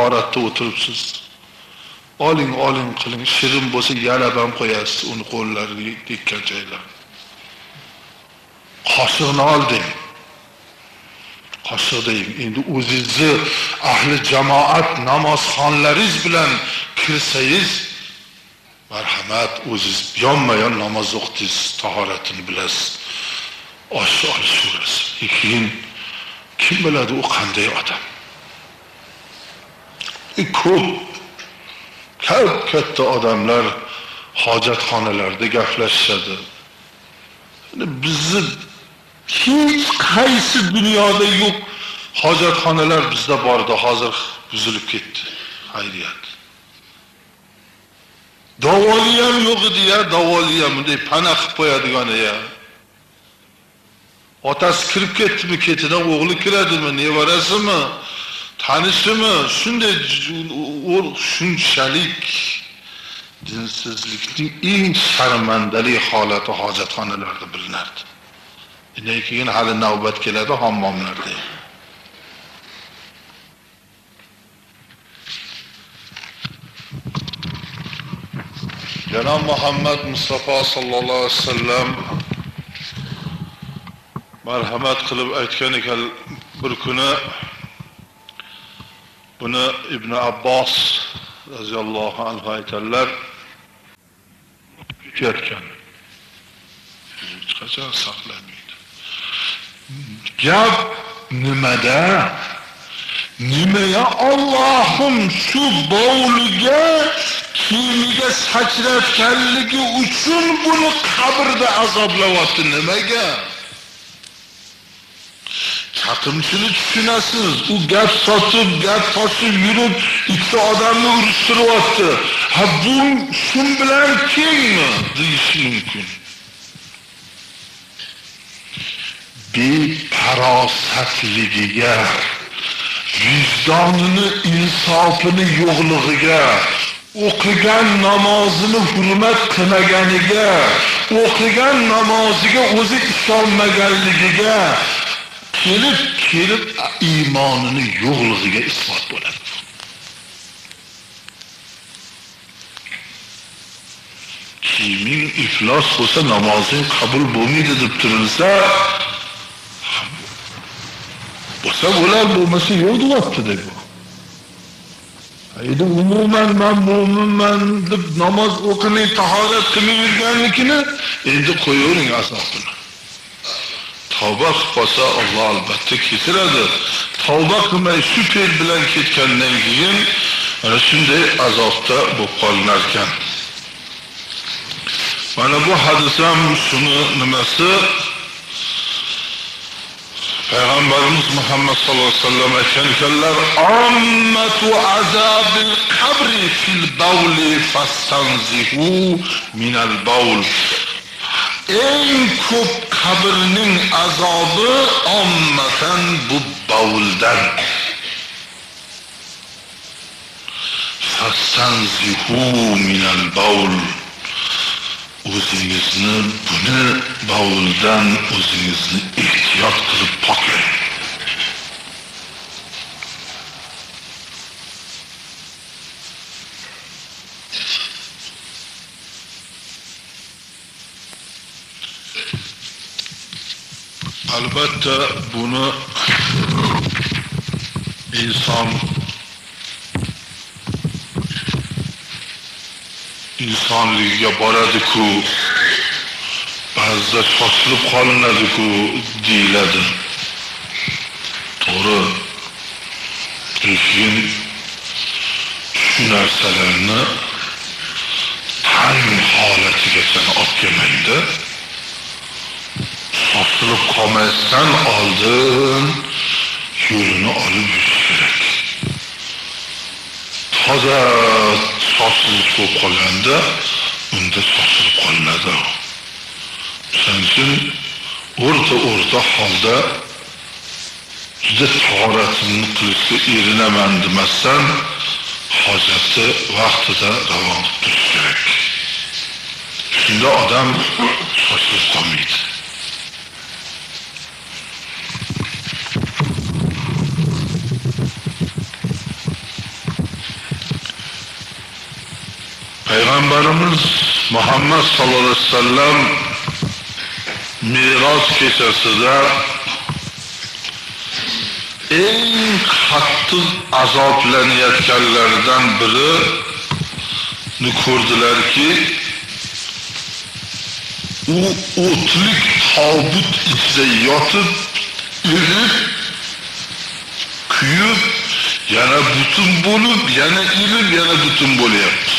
Oratda o'tiribsiz. Oling qiling, shirin bo'lsa yalab ham qo'yasiz uni qo'llariga tekkan joylar. Qoshiqni olding. Qoshiqding. Endi o'zingizni ahli jamoat namozxonlaringiz bilan kirsangiz, marhamat, o'zingiz yonma-yon namoz o'qitasiz, tahoratini bilasiz. Osh olishasiz. Keyin kim biladi u qanday odam? Ko'p katta odamlar hojatxonalarda gaplashishadi. Bizni hech qaysi dunyoda yo'q hojatxonalar bizda bordi, hozir buzilib ketdi. Xayriyat. Davoli ham yo'q edi-ya, davoli ham bunday pana qilib qo'yadigani ya. Otasi kirib ketdimi, ketidan o'g'li kiradimi, nevarasimi, tanishimi? Shunchalik dinsizlikning eng sharmandali holati hojatxonalarda bilinardi. Undan keyin hali navbat keladi hammomlarda. Janob Muhammad Mustafa sallallohu alayhi vasallam marhamat qilib aytgan ekan, bir kuni buni Ibn Abbos radhiyallohu anhu aytadilar, ketgan. Hech qachon saqlanmaydi. Gap nimada? Nimaga Allohim shu bovliga kiyimiga sachratganligi uchun buni qabrda azoblayapti? Nimaga? Chaqimchini tushunasiz, u gap sotib, gap toshib yurib, ikkita odamni urishtiryapti. Ha bu shun bilan tengmi deyish mumkin. Befarosatligiga, vijdonini, insofini yo'qligiga, o'qigan namozini hurmat qilmaganiga, o'qigan namoziga o'zi ishonmaganligiga kelib iymonini yo'qligiga isbot bo'ladi. Kiming iflos bo'lsa namozing qabul bo'lmaydi deb turilsa, bo'lsa bo'lar, bo'lmasa yo'q deyapti deb. Endi umuman men mo'minman deb namoz o'qimay tahorat qilmay yurganligini endi qo'yavering azobini. Tavba qilsa Alloh albatta kechiradi. Tavba qilmay shu fel bilan ketgandan keyin ana shunday azobda bo'lib qolinar ekan. Mana bu hadis ham shuni nimasi? Peygamberimiz Muhammed sallallahu aleyhi ve sellem aytgan ekanlar, "Ammatu azabil qabri fil bawli fastanzihu minal bawl." Eng ko'p qabrning azobi ommatan bu bavuldan. Fastanzihu minal bawl. O'zingizni buni bavuldan o'zingizni ehtiyot qilib poklang. Albatta buni inson insonligiga boradi-ku, ba'zida shoshilib qolinadi-ku deyiladi. To'g'ri. Lekin shu narsalarni tang holatigacha olib kelmaydi. Shoshilib qolmasdan oldin yo'lini olib yurish kerak. Toza shoshilish bo'lib qolganda unda shoshilib qolinadi. Shuning uchun o'rta holda juda tahoratini qilishga erinaman demasdan hojati vaqtida ravon qilib turish kerak. Shunda odam shoshilib qolmaydi. Peygamberimiz Muhammed sallallahu aleyhi ve sellem Miraç kechasida eng qattiq azoblanayotganlardan birini ko'rdilarki, u o'tlik tobut ichida yotib, irib, kuyib, yana butun bo'lib, yana irib, yana butun bo'lyapti.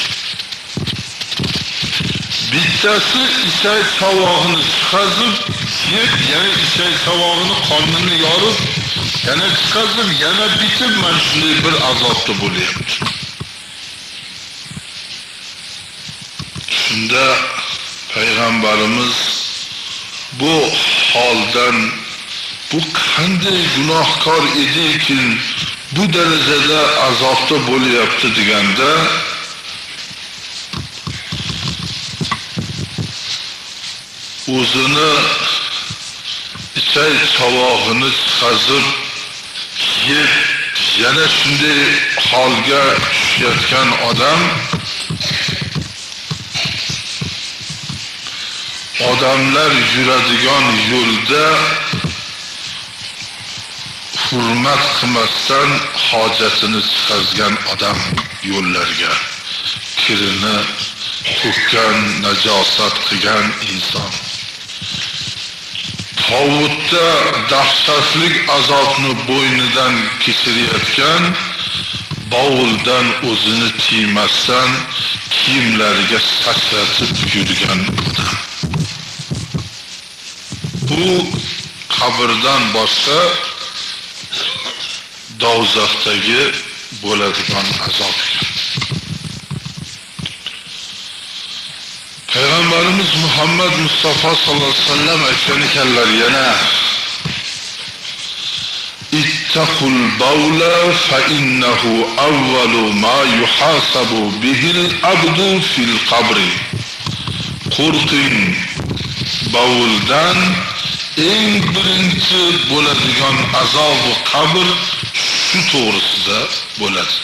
Bittasi ichak savog'ini chiqazib, yeb, yana ichak savog'ini qornini yorib, yana chiqazib, yana bitib, mana shunday bir azobda bo'lyapti. Shunda Peygamberimiz bu holdan, bu qanday gunohkor edikin, bu darajada azobda bo'lyapti deganda, o'zini ichak savog'ini chiqazib, yeb, yana shunday holga tushayotgan odam odamlar yuradigan yo'lda hurmat qilmasdan hojatini chiqazgan odam, yo'llarga kirini to'kkan, najosat qilgan inson. Tovutda dahshatli azobni bo'ynidan kechirayotgan, bovuldan o'zini tiymasdan kiyimlariga sachratib yurgan odam. Bu qabrdan boshqa dozaqdagi bo'ladigan azob. Peygamberimiz Muhammed Mustafa sallallahu aleyhi ve sellem aytgan ekanlar, yana ittaqul bawla fa innahu awwalu ma yuhasabu bihil abdu fil qabri. Qo'rqing, bavuldan eng birinchi bo'ladigan azob va qabr shu to'g'risida bo'ladi.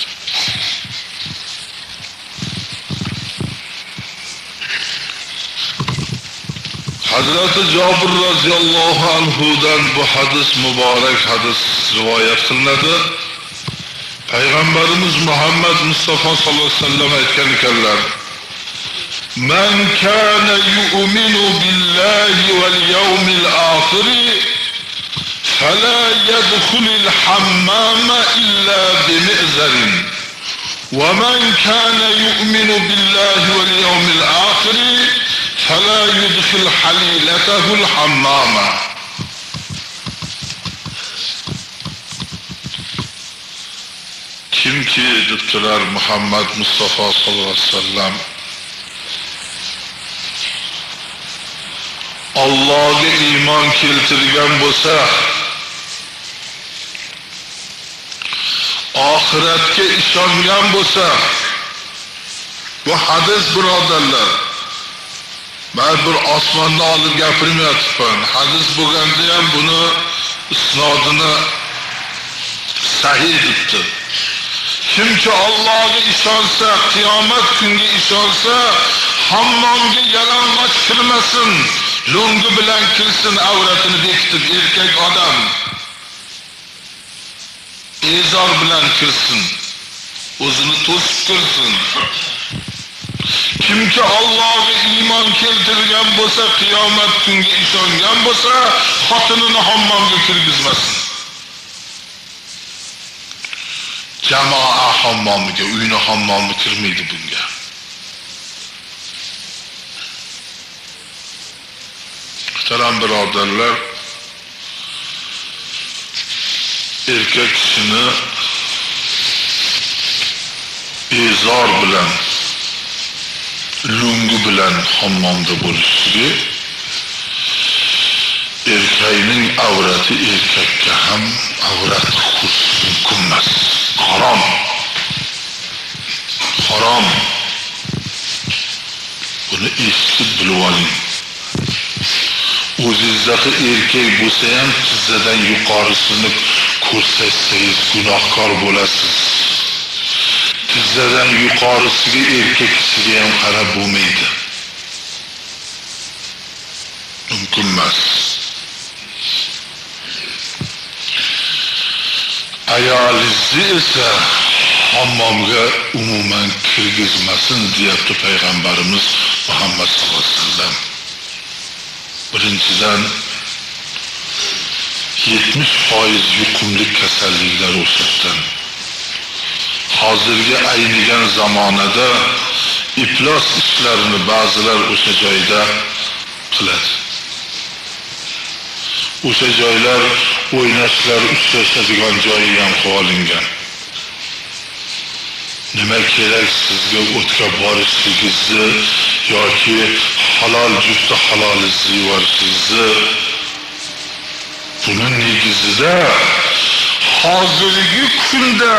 Hazreti Jabir radhiyallohu anhudan bu hadis, mübarek hadis rivayet qilinadi. Peygamberimiz Muhammed Mustafa sallallahu aleyhi ve sellem aytgan ekanlar: "Men kana yu'minu billahi vel yawmil akhir fala yadkhulul hammama illa bimi'zarin. Ve men kana yu'minu billahi vel yawmil akhir فَلَا يُدْخِلْ حَلِيلَتَهُ الْحَمَّامَ." Kimki diptiler Muhammed Mustafa sallallahu aleyhi ve sellem Allah'a iman keltirgan bo'lsa, oxiratga ishongan bo'lsa, bu hadis birodarlar, ben bir osmonda olib gapirmayapman. Hadis bo'lganda ham buni isnodini sahih debdi. Kimki Allohga ishonsa, qiyomat kunga ishonsa, hammomga yalang'och kirmasin, lungi bilan kirsin, avratini bekitib, erkak odam ezor bilan kirsin, o'zini to'sib kirsin. Kimki Allohga iymon keltirgan bo'lsa, qiyomat kunga ishongan bo'lsa, xotinini hammomga kirgizmasin. Jamoa hammomiga, uyni hammomi kirmaydi bunga. Muhtaram birodarlar, erkak kishini bezor bilan, lungi bilan hammomda bo'lishligi, erkakning avrati erkakka ham avrat mumkin emas. Harom. Harom. Buni eshitib bilib oling. O'zingizdagi erkak bo'lsa ham tizzadan yuqorisini ko'rsatsangiz gunohkor bo'lasiz. tizzadan yuqorisiga erkak kishiga ham qarab bo'lmaydi. Mumkin emas. Ayolingizni esa hammomga umuman kirgizmasin deyapti payg'ambarimiz Muhammad sallallohu alayhi vasallam. Birinchidan 70% yuqumli kasalliklar o'shatdan. Hozirgi aynigan zamonada iflos ishlarini ba'zilar o'sha joyda qiladi. O'sha joylar o'ynashlar uchrashadigan joyi ham qo'lingan. Nima kerak sizga o'tga borishligingizni yoki halol juftda halolingizni yuborishingizni? Buning negizida hozirgi kunda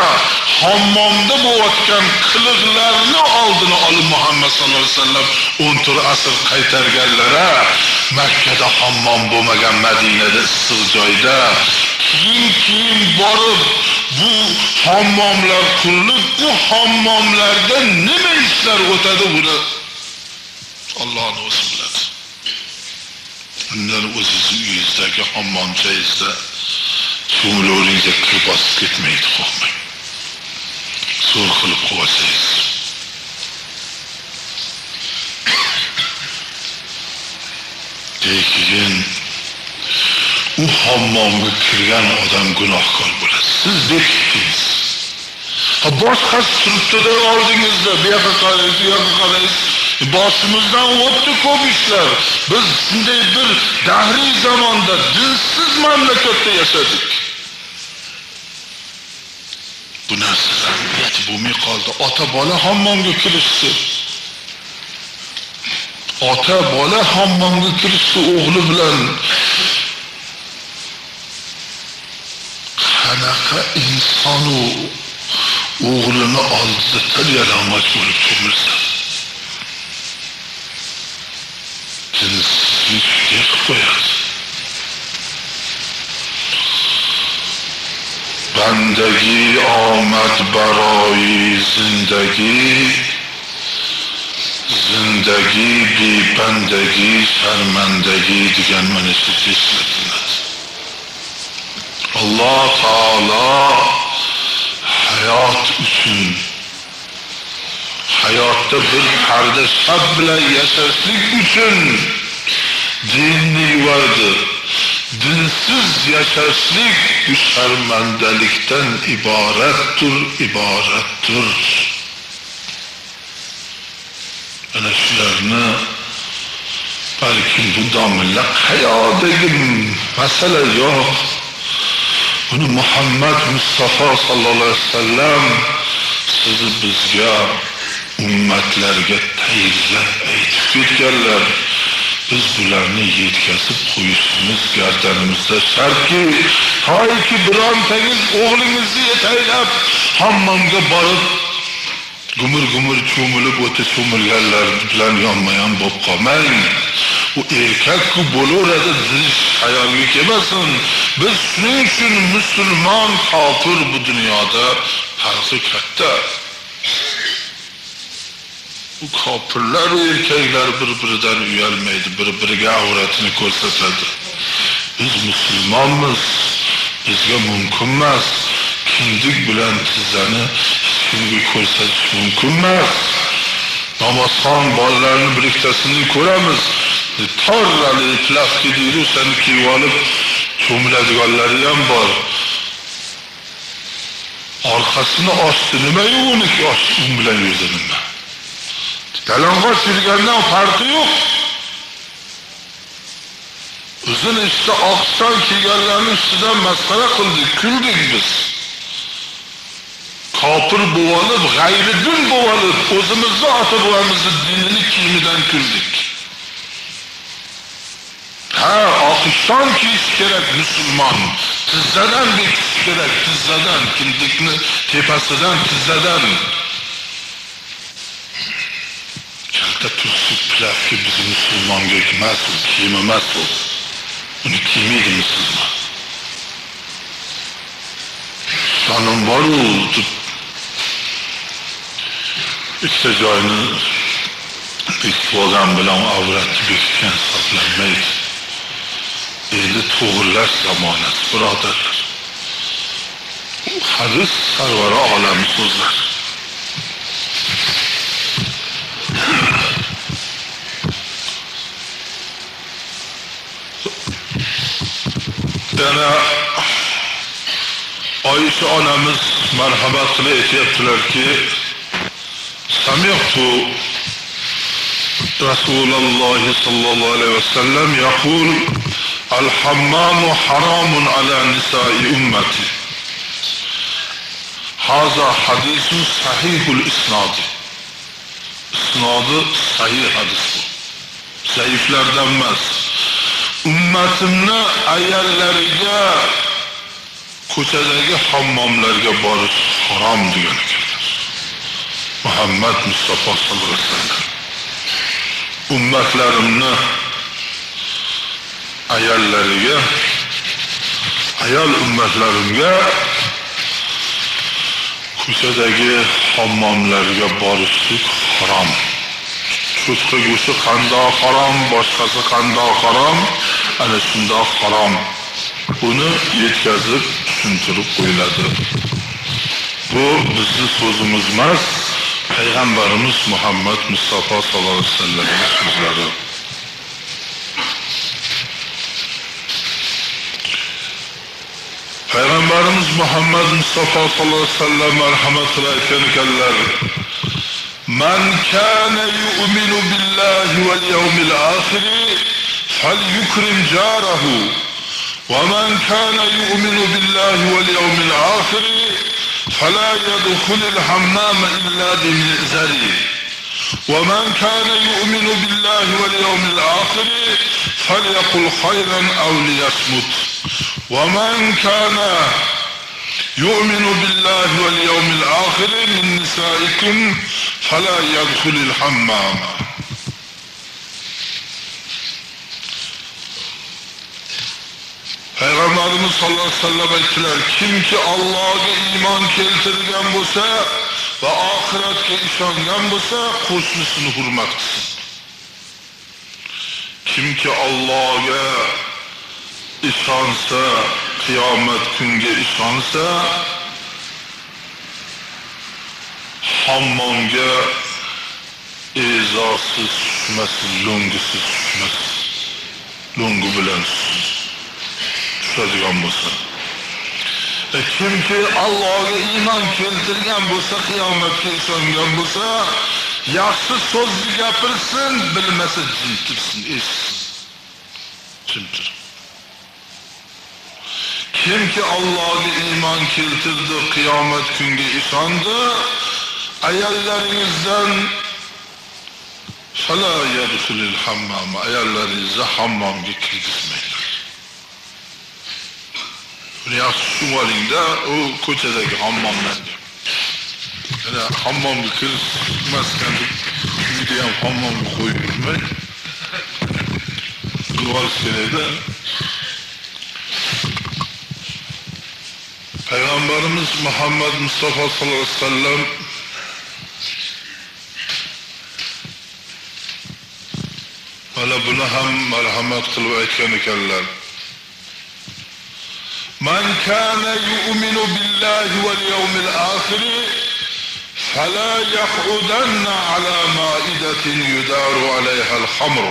hammomda bo'layotgan qiliqlarni oldini olib Muhammad sallallohu alayhi vasallam 14 asr qaytarganlara Makkada hammom bo'lmagan Madinada issiq joyda keyin borib bu hammomlar qurilib, bu hammomlarda nima ishlar o'tadi buni Allohning o'zi biladi. Undan o'zingiz uyingizdagi hammomchangizda cho'milovingizga kirib bosib ketmaydi, qo'rqmang. So'l qilib qo'ysangiz. Lekin u hammomga kirgan odam gunohkor bo'ladi. Siz bekitdingiz. Boshqasi turibdi-da oldingizda, bu yoqqa qaraysiz, bu yoqqa qaraysiz. Boshimizdan o'tdi ko'p ishlar. Biz shunday bir dahriy zamonda dinsiz mamlakatda yashadik. Bu narsalar niyati bo'lmay qoldi. Ota bola hammomga kirishdi. Ota bola hammomga kirishdi o'g'li bilan. Qanaqa inson o'g'lini oldida tilyalang'och bo'lib cho'milsa. Dinsizlik qilib qo'yadi. Bandagi omad baroyi zindagi, zindagi bebandagi sharmandagi degan mana shu eslatiladi. Alloh taolo hayot uchun, hayotda bir parda shab bilan yashashlik uchun dinni yuvardi. Dinsiz yashashlik bu sharmandalikdan iboratdir. Ana shularni balki bu domilla hayotdagi masala yo'q. Buni Muhammad Mustafa sallallohu alayhi vasallam sizni bizga ummatlarga tayinlab aytib ketganlar. Biz bularni yetkazib qo'yishimiz gardanimizda shartki, to'yki birontangiz o'g'lingizni yetaylab hammomga borib gumur cho'milib o'ta cho'milganlar bilan yonma-yon bo'lib qolmang. U erkak-ku bo'laveradi, zish xayolga kelmasin. Biz shuning uchun musulmon kofir bu dunyoda farqi katta. Bu kofirlar va erkaklar bir-biridan uyalmaydi, bir-biriga avratini ko'rsatadi. Biz musulmonmiz, bizga mumkin emas. Kindik bilan tizzani hech kimga ko'rsatish mumkin emas. Namozxon bolalarning biriktasini ko'ramiz. Torrali plastik deydi, seni kiyib olib cho'miladiganlari ham bor. Orqasini ochdi, nima yo'qniki ochdi, u bilan yurdi nima. Yalang'och yurgandan farqi yo'q. Uzun ishda oqshom kiyganlarning ustidan masxara qildik, kuldik biz. Kofir bo'lib, g'ayri din bo'lib, o'zimizni ota-bobomizning dinini kiyimidan kuldik. Oqshom kiyish kerak musulmon. Tizzadan bekish kerak, tizzadan, kindikni tepasidan, tizzadan. Kalta tursuk plafki biz musulmonga emas, u kiyim emas u. Uni kiymaydi musulmon. Sonim bor-u, ikkita joyni bekitib olgan bilan avratni bekitgan hisoblanmaydi. Endi to'g'rilash zamonasi, birodarlar. Hadis sarvari olami so'zlar. Yana Oysha onamiz marhamat qilib aytibdilarki, sami'tu Rasululloh sallallohu alayhi vasallam yaqul al-hammamu haramun ala nisa'i ummati. Haza hadisun sahihul isnadi. İsnadı sahih hadis bu. Zayıflardan emas. Ummatimni ayallariga ko'chadagi hammomlarga borish harom degan ekanlar. Muhammad Mustafa sallallohu alayhi vasallam. Ummatlarimni ayallariga, ayol ummatlarimga ko'chadagi hammomlarga borishlik harom. Cho'chqa go'shti qandoq harom, boshqasi qandoq harom, ana shundoq harom. Buni yetkazib tushuntirib qo'yiladi. Bu bizning so'zimiz emas, Payg'ambarimiz Muhammad Mustafa sallallohu alayhi vasallamning so'zlari. Payg'ambarimiz Muhammad Mustafa sallallohu alayhi vasallam marhamat qilib aytgan ekanlar: "Man kana yu'minu billahi wal yawmil akhir falyukrim jarahu wa man kana yu'minu billahi wal yawmil akhir fala yadkhulul hammama illa bimizari wa man kana yu'minu billahi wal yawmil akhir falyaqul khayran aw liyasmut wa man kana yu'minu billahi wal yawmil akhir min nisaikum fala yadkhulul hammama." Peygamberimiz sallallahu aleyhi ve sellem aytdilar: "Kimki Allohga iymon keltirgan bo'lsa va oxiratga ishongan bo'lsa, qo'shnisini hurmat qilsin. Kimki Allohga ishonsa, qiyomat kunga ishonsa, hammomga e'zosiz tushmasin, lo'ngisiz tushmasin. Lo'ngi bilan tushadigan bo'lsa. Kimki Allohga iymon keltirgan bo'lsa, qiyomatga ishongan bo'lsa, yaxshi so'zni gapirsin, bilmasa jim tursin, eshitsin. Jim tur. Kimki Allohga iymon keltirdi, qiyomat kunga ishondi, ayollaringizdan fala yadkhulul hammam, ayollaringizni hammomga kirgizmanglar. Buni yaxshi tushunib olingda, u ko'chadagi hammomlarga. Yana hammomga kirmasdan uyda ham hammomga qo'yib yurmay, qilib olish kerakda. Peygamberimiz Muhammed Mustafa sallallahu aleyhi ve sellem mana buni ham marhamat qilib aytgan ekanlar: "Man kana yu'minu billahi wal yawmil akhir fala yaqudanna ala ma'idatin yudaru 'alayha al-khamr."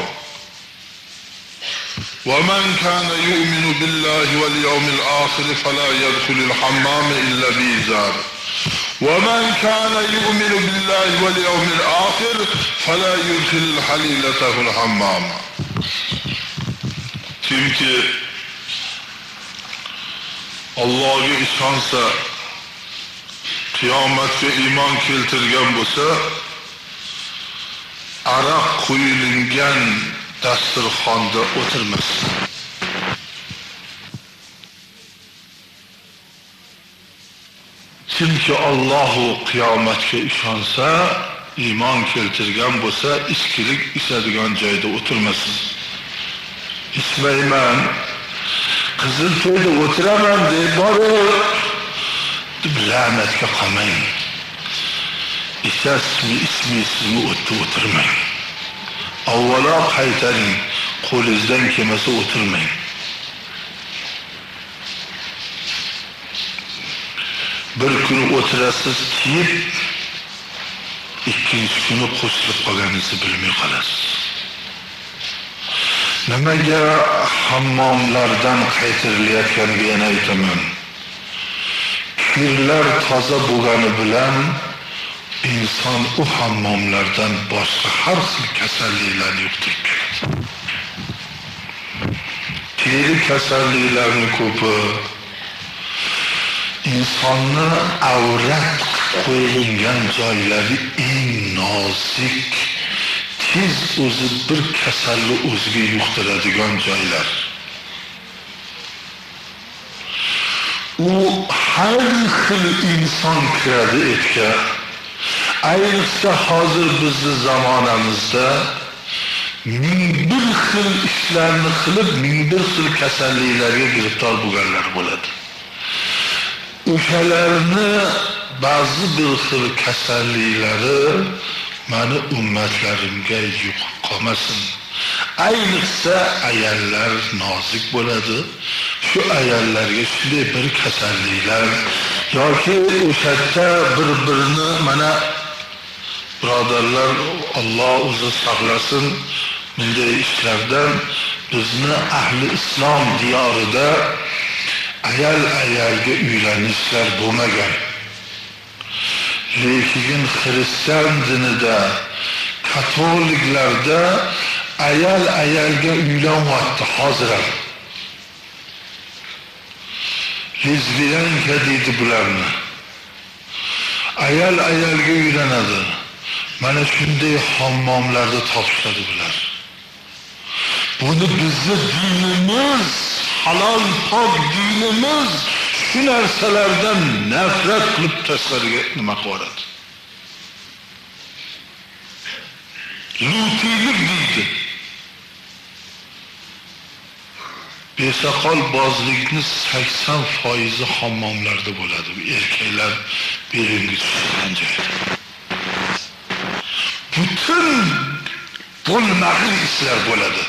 ومن كان يؤمن بالله واليوم الآخر فلا يدخل الحمام إلا بإزار ومن كان يؤمن بالله واليوم الآخر فلا يدخل حليلته الحمام. Kimki Allah'a ishonsa, qiyomatga iymon keltirgan bo'lsa, aroq qo'yilgan dasturxonda o'tirmasin. Kimki Allohu qiyomatga ishonsa, iymon keltirgan bo'lsa, ichkilik ichadigan joyda o'tirmasin. Ichmayman, qizil to'yda o'tiraman deb borib, la'natga qolmang. ismisizni o'tirmang. Avvalo qaytaring, qo'lingizdan kelmasa o'tirmang. Bir kun o'tirasiz tiyib, ikkinchi kuni qo'shilib qolganingizni bilmay qolasiz. Nimaga hammomlardan qaytarilayotganiga yana aytaman. Kirlar toza bo'lgani bilan inson u hammomlardan boshqa har xil kasalliklarni yuqtirib keladi. Teri kasalliklarining ko'pi insonni avrat qo'yilgan joylari eng nozik, tez o'zi bir kasallik o'ziga yuqtiradigan joylar. U har xil inson kiradi etga. Ayniqsa hozir bizning zamonamizda ming bir xil ishlarni qilib, ming bir xil kasalliklarga giriftor bo'lganlar bo'ladi. O'shalarni ba'zi bir xil kasalliklari mani ummatlarimga yuqib qolmasin. Ayniqsa ayollar nozik bo'ladi. Shu ayollarga shunday bir kasalliklar yoki o'shatda bir-birini mana birodarlar, Alloh o'zi saqlasin bunday ishlardan. Bizni ahli islom diyorida ayolga uylanishlar bo'lmagan. Lekin xristian dinida, katoliklarda ayolga uylanyapti hozir ham. Lezbiyanka deydi bularni. Ayolga uylanadi. Mana shunday hammomlarda topishadi bular. Buni bizning dinimiz, halol pok dinimiz shu narsalardan nafrat qilib tashqariga nima qiladi? Lutiylik deydi. Besaqol bozlikni 80% hammomlarda bo'ladi. Erkaklar beringi tushgan joyda. Butun bo'lmag'in ishlar bo'ladi.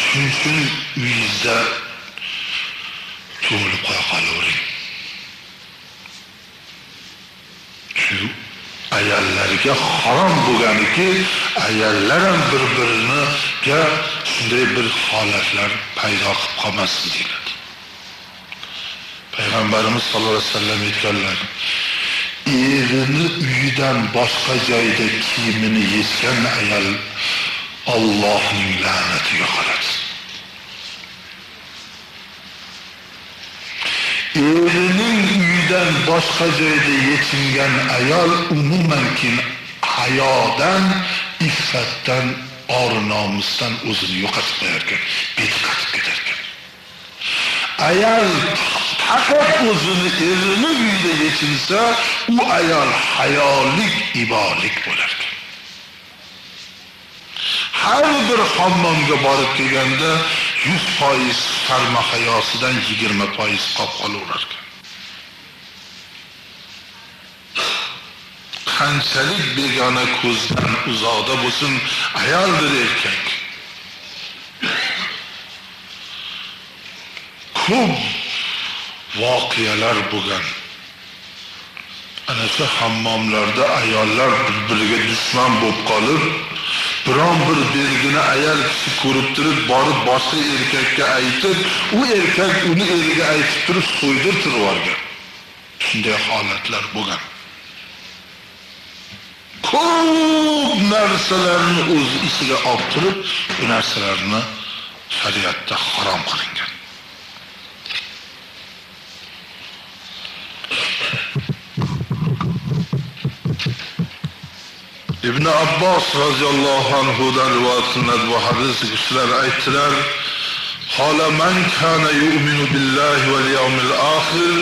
Shuning uchun uyingizda to'g'ri qo'ya qolavering. Shu ayollarga harom bo'lganiki, ayollar ham bir-biriniga shunday bir holatlar paydo qilib qolmasin deyiladi. Payg'ambarimiz sollallohu alayhi vasallam aytganlar: erini uyidan boshqa joyda kiyimini yechgan ayol Allohning la'natiga qoladi. Erining uyidan boshqa joyda yechingan ayol umumanki hayodan, iffatdan, or-nomusdan o'zini yo'qotib qo'yar ekan, beti qatib ketar ekan. Ayol faqat o'zini erining uyida yechinsa, u ayol hayolik, ibolik bo'lar ekan. Har bir hammomga borib kelganda 100% sarma hayosidan 20% qolib qolaverar ekan. Qanchalik begona ko'zdan uzoqda bo'lsin, ayoldir erkak. Ko'p voqealar bo'lgan. Ana shu hammomlarda ayollar bir-biriga dushman bo'lib qolib, biron bir belgini ayol kishi ko'rib turib, borib boshqa erkakka aytib, u erkak uni eriga aytib turib so'ydirtirib yuborgan. Shunday holatlar bo'lgan. Ko'p narsalarni o'z ichiga olib turib, bu narsalarni shariatda harom qilingan. İbn Abbas radıyallahu anhudan rivayet qilinadi bu hadis kişiler aytdilar: "Hala men kana yu'minu billahi vel yevmil ahir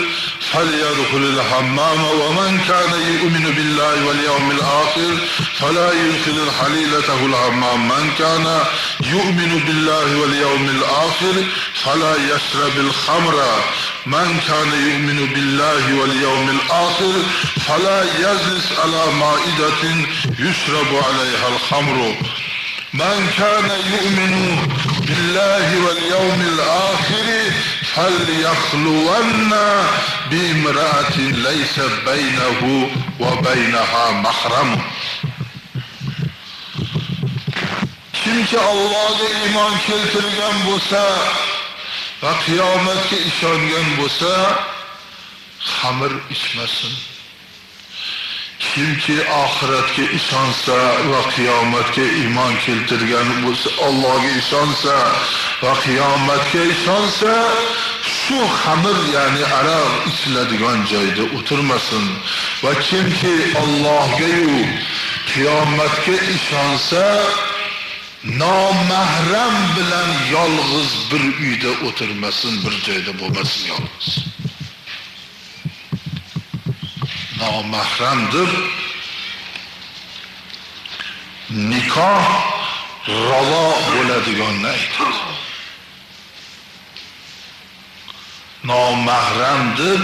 فليدخل الحمام ومن كان يؤمن بالله واليوم الآخر فلا يدخل حليلته الحمام من كان يؤمن بالله واليوم الآخر فلا يشرب الخمر من كان يؤمن بالله واليوم الآخر فلا يجلس على مائدة يشرب عليها الخمر من كان يؤمن بالله واليوم الآخر فليخلون بامرأة ليس بينه وبينها محرم. Kimki Allohga iymon keltirgan bo'lsa va qiyomatga ishongan bo'lsa, xamir ichmasin. Kimki oxiratga ishonsa va qiyomatga iymon keltirgan bo'lsa, Allohga ishonsa va qiyomatga ishonsa, shu xamir ya'ni aroq ichiladigan joyda o'tirmasin. Va kimki Allohga-yu qiyomatga ishonsa, nomahram bilan yolg'iz bir uyda o'tirmasin, bir joyda bo'lmasin yolg'iz. Nomahramdir. Nikoh ravo bo'ladiganini aytadi. Nomahramdir,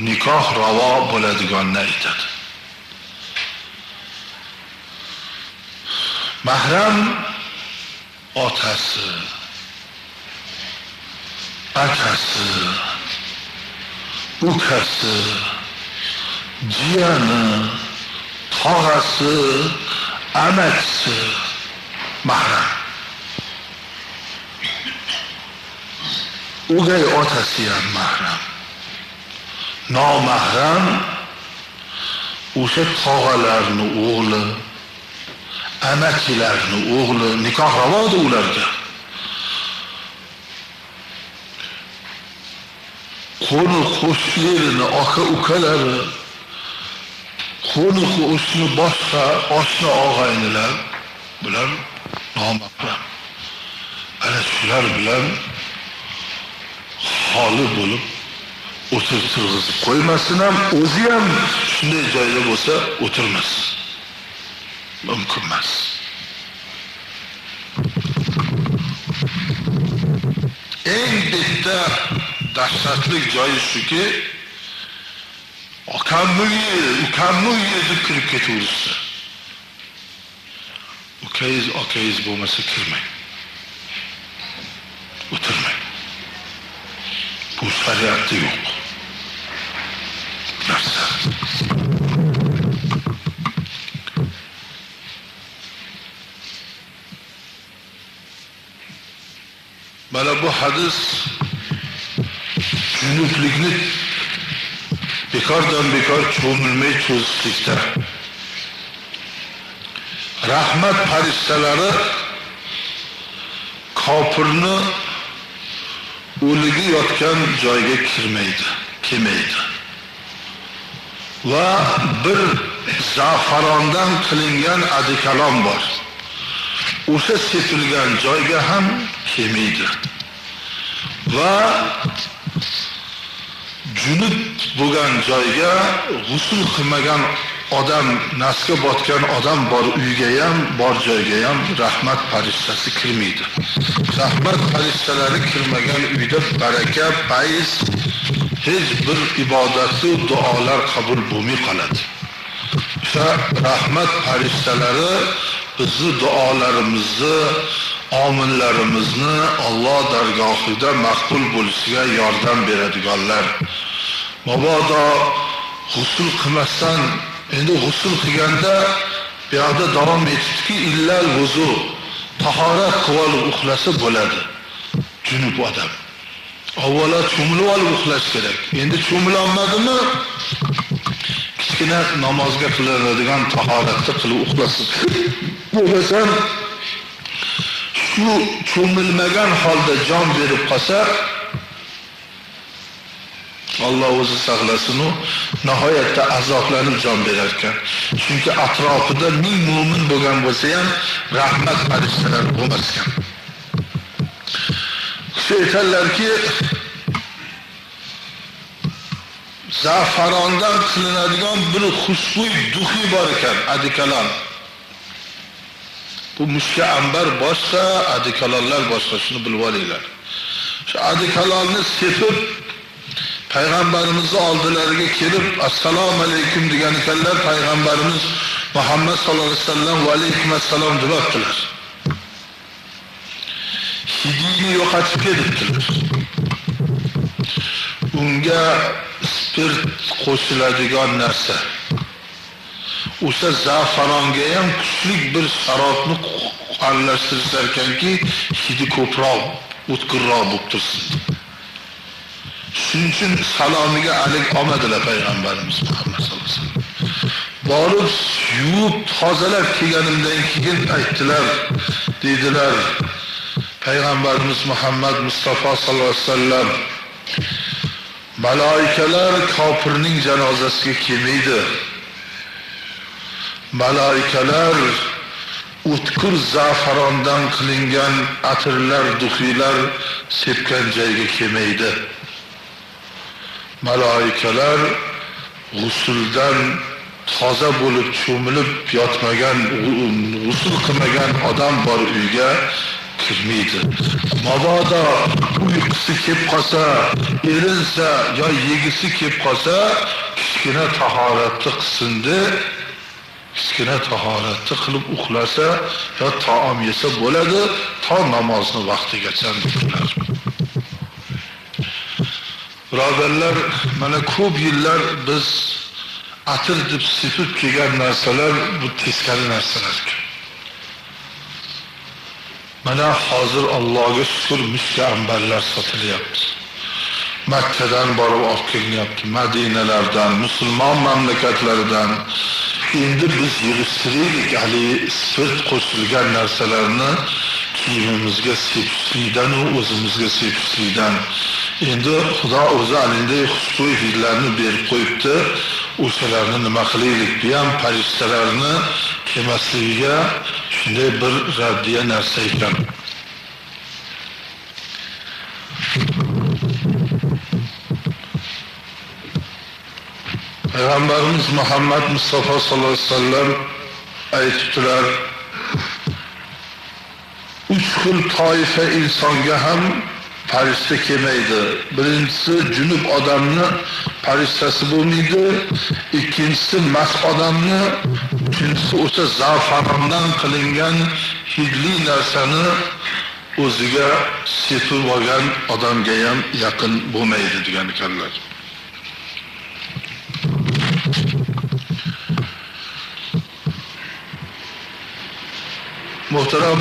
nikoh ravo bo'ladiganini aytadi. Mahram otasi, akasi, ukasi, jiyani, tog'asi, amakisi mahram. O'gay otasi ham mahram. Nomahram o'sha tog'alarni o'g'li, amakilarni o'g'li, nikoh ravoda ularga. Qo'ni qo'shnilarini, aka-ukalari, qo'ni qo'shni boshqa oshna og'aynilar bilan nomahram. Ana shular bilan holi bo'lib o'tirtirg'izib qo'ymasin ham, o'zi ham shunday joyda bo'lsa o'tirmasin. Mumkin emas. Eng bitta dahshatli joyi shuki, ukamni uyiga kirib ketaverishsa. Ukangiz bo'lmasa kirmang. O'tirmang. Bu shariatda yo'q. Narsa. Mana bu hadis junublikni bekordan bekor cho'milmay cho'zishlikda. Rahmat farishtalari kofirni o'ligi yotgan joyga kelmaydi. Va bir zafarondan qilingan adikalom bor. O'sha sepilgan joyga ham kelmaydi. Va junub bo'lgan joyga g'usl qilmagan odam, nasga botgan odam bor uyga ham, bor joyga ham rahmat farishtasi kirmaydi. Rahmat farishtalari kirmagan uyda baraka, fayz, hech bir ibodatli duolar qabul bo'lmay qoladi. O'sha rahmat farishtalari bizni duolarimizni, ominlarimizni Alloh dargohida maqbul bo'lishiga yordam beradiganlar. Mabodo g'usl qilmasdan, endi g'usl qilganda bu yerda davom etdiki, illal vuzu, tahorat qilib uxlasa bo'ladi. Junub odam. Avvalo cho'milib olib uxlash kerak. Endi cho'milolmadimi? Kichkina namozga qilinadigan tahoratni qilib uxlasin. Bo'lmasa shu cho'milmagan holda jon berib qolsa, Alloh o'zi saqlasin, u nihoyatda azoblanib jon berar ekan. Chunki atrofida ming mu'min bo'lgan bo'lsa ham rahmat farishtalari bo'lmas ekan. Kishi aytadilarki, zafarondan qilinadigan bir xushbo'y duhi bor ekan, adikalon. Bu mushka ambar boshqa, adikalonlar boshqa, shuni bilib olinglar. Shu adikalonni sepib payg'ambarimiz oldilariga kelib assalomu alaykum degan ekanlar. Payg'ambarimiz Muhammad sallallohu alayhi vasallam va alaykum assalom debdilar. Hidini yo'qotib ketibdilar. Unga spirt qo'shiladigan narsa. O'sha zafaronga ham kuchli bir sharobni aralashtirishar ekanki, hidi ko'proq, o'tkirroq bo'lib tursin. Shuning uchun salomiga alik olmadilar payg'ambarimiz Muhammad sallallohu alayhi vasallam. Borib yuvib tozalab kelganimdan keyin aytdilar, dedilar payg'ambarimiz Muhammad Mustafa sallallohu alayhi vasallam, malaikalar kofirning janozasiga kelmaydi. Malaikalar o'tkir zafarondan qilingan atirlar, duxiylar sepgan joyga kelmaydi. Malaikalar g'usuldan toza bo'lib cho'milib yotmagan, g'usul qilmagan odam bor uyga kirmaydi. Mabodo uyqusi kelib qolsa, erinsa yo yegisi kelib qolsa, kichkina tahoratni qilsin-da, kichkina tahoratni qilib uxlasa yo taom yesa bo'ladi, to namozni vaqtigacha dedilar. Birodarlar, mana ko'p yillar biz atir deb sepib kelgan narsalar bu teskari narsalar. Mana hozir Allohga shukr mushka ambarlar sotilyapti. Makkadan borib olib kelinyapti, Madinalardan, musulmon mamlakatlaridan. Endi biz yig'ishtiraylik hali spirt qo'shilgan narsalarni kiyimimizga sepishlikdan va o'zimizga sepishlikdan. Endi Xudo o'zi alinday xushbo'y hidlarni berib qo'yibdi. O'shalarni nima qilaylik? Bu ham farishtalarni kelmasligiga shunday bir raddiya narsa ekan. Payg'ambarimiz Muhammad Mustafa sallallohu alayhi vasallam aytibdilar, 3 xil toifa insonga ham farishta kelmaydi. Birinchisi junub odamni farishtasi bo'lmaydi, ikkinchisi mast odamni, uchinchisi o'sha zafarondan qilingan hidli narsani o'ziga sepib olgan odamga ham yaqin bo'lmaydi degan ekanlar. Muhtaram